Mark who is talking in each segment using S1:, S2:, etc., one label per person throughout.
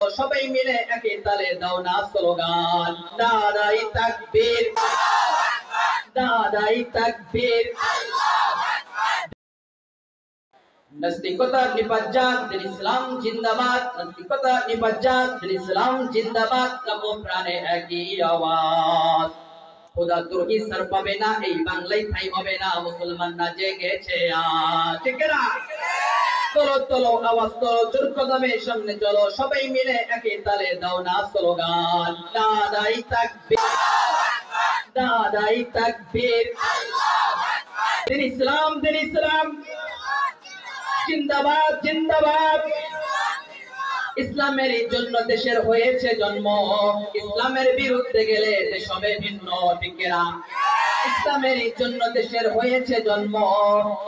S1: সবাই মিলে একই তালে দাও না স্লোগান, নারায়ে তাকবীর, নারায়ে তাকবীর। নাস্তিকতা নিপাত দিন ইসলাম জিন্দাবাদ, নাস্তিকতা নিপাত দিন ইসলাম জিন্দাবাদ, লাখো প্রাণে একই আওয়াজ। খোদা দ্রোহী সর পাবে না, এই বাংলায় ঠাঁই হবে না, মুসলমান না জেগেছে আজ। ঠিক না? চলো চলো আওয়াজ তোলো, জোর কদমে সামনে চলো, সবাই মিলে একই তালে দাও না স্লোগান, নারায়ে তাকবীর, নারায়ে তাকবীর। দিন ইসলাম জিন্দাবাদ জিন্দাবাদ। ইসলামের জন্য দেশের হয়েছে জন্ম, ইসলামের বিরুদ্ধে গেলে দেশ হবে ভিন্ন। ঠিক না? ইসলামের জন্য দেশের হয়েছে জন্ম,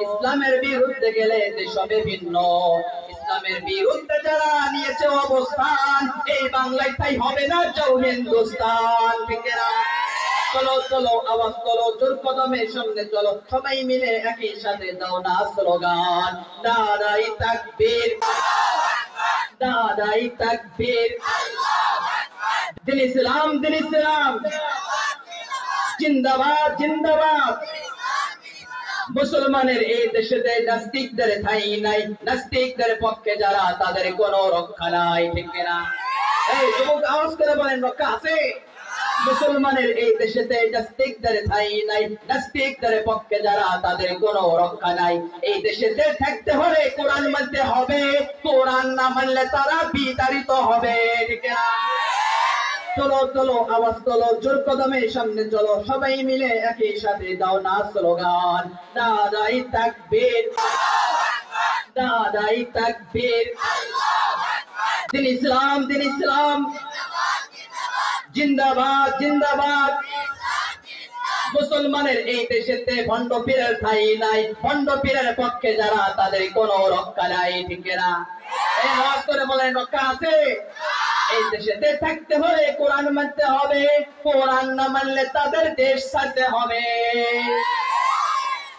S1: ইসলামের বিরুদ্ধে গেলে দেশ হবে ভিন্ন। ইসলামের বিরুদ্ধে যারা নিয়েছে অবস্থান, এই বাংলায় তাই হবে না যাও হিন্দুস্তান। ঠিক না? চলো চলো আওয়াজ তোলো, জোর কদমে সামনে চলো, সবাই মিলে একই সাথে দাও না স্লোগান, নারায়ে তাকবীর, নারায়ে তাকবীর। দিন ইসলাম জিন্দাবাদ জিন্দাবাদ। মুসলমানের এই দেশেতে নাস্তিকদের ঠাঁই নাই, নাস্তিকদের পক্ষে যারা তাদের কোনো রক্ষা নাই। ঠিক না? এই যুবক আওয়াজ করে বলেন, রক্ষা আছে? মুসলমানের এই দেশেতে নাস্তিকদের ঠাঁই নাই, নাস্তিকদের পক্ষে যারা তাদের কোনো রক্ষা নাই। এই দেশেতে থাকতে হলে কোরআন মানতে হবে, কোরআন না মানলে তারা বিতাড়িত হবে। ঠিক না? চলো চলো আওয়াজ তোলো, জোর কদমে সামনে চলো, সবাই মিলে একই সাথে দাও না স্লোগান, নারায়ে তাকবীর, নারায়ে তাকবীর। দিন ইসলাম জিন্দাবাদ জিন্দাবাদ। মুসলমানের এই দেশেতে ভণ্ড পীরের ঠাঁই নাই, ভণ্ড পীরের পক্ষে যারা তাদের কোনো রক্ষা নাই। ঠিক না? এই আওয়াজ করে বলেন, রক্ষা আছে? এই দেশেতে থাকতে হলে কোরআন মানতে হবে, কোরআন না মানলে তাদের দেশ ছাড়তে হবে।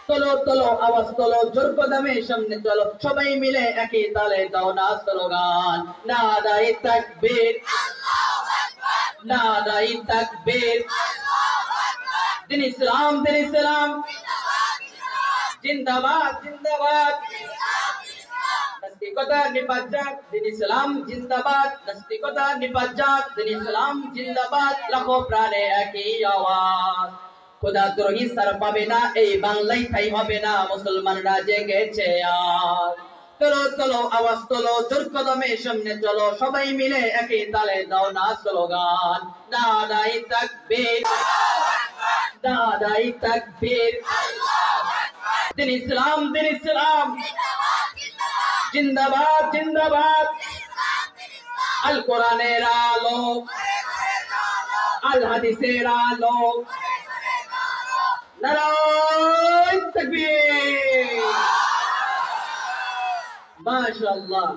S1: চলো চলো আওয়াজ তোলো, জোর কদমে সামনে চলো, সবাই মিলে একই তালে দাও না স্লোগান, নারায়ে তাকবীর, নারায়ে তাকবীর। দিন ইসলাম জিন্দাবাদ জিন্দাবাদ। নাস্তিকতা নিপাত যাক, দিন ইসলাম জিন্দাবাদ, নাস্তিকতা নিপাত যাক, দিন ইসলাম জিন্দাবাদ, লাখো প্রাণে একই আওয়াজ। খোদা দ্রোহী সর পাবে না, এই বাংলায় ঠাঁই হবে না, মুসলমানরা জেগেছে আজ। চলো চলো আওয়াজ তোলো, জোর কদমে সামনে চলো, সবাই মিলে একই তালে দাও না স্লোগান, নারায়ে তাকবীর, নারায়ে তাকবীর। দিন ইসলাম জিন্দাবাদ জিন্দাবাদ। আল কোরআনের আলো, আল হাদিসের আলো, নারায়ে তাকবীর। মাশাআল্লাহ।